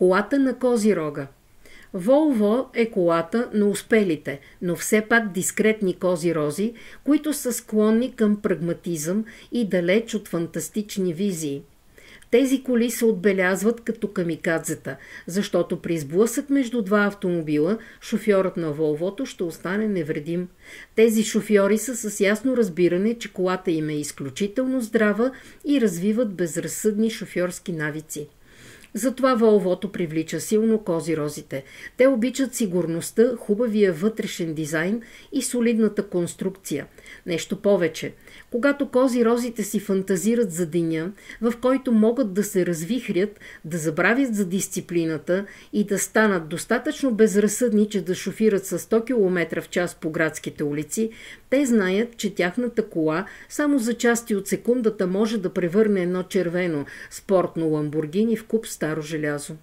Колата на Козирога. Волво е колата на успелите, но все пак дискретни козирози, които са склонни към прагматизъм и далеч от фантастични визии. Тези коли се отбелязват като камикадзета, защото при сблъсък между два автомобила шофьорът на Волвото ще остане невредим. Тези шофьори са с ясно разбиране, че колата им е изключително здрава и развиват безразсъдни шофьорски навици. Затова Волвото привлича силно козирозите. Те обичат сигурността, хубавия вътрешен дизайн и солидната конструкция. Нещо повече. Когато козирозите си фантазират за деня, в който могат да се развихрят, да забравят за дисциплината и да станат достатъчно безразсъдни, че да шофират с 100 км в час по градските улици, те знаят, че тяхната кола само за части от секундата може да превърне едно червено спортно Ламборгини в куп старо желязо.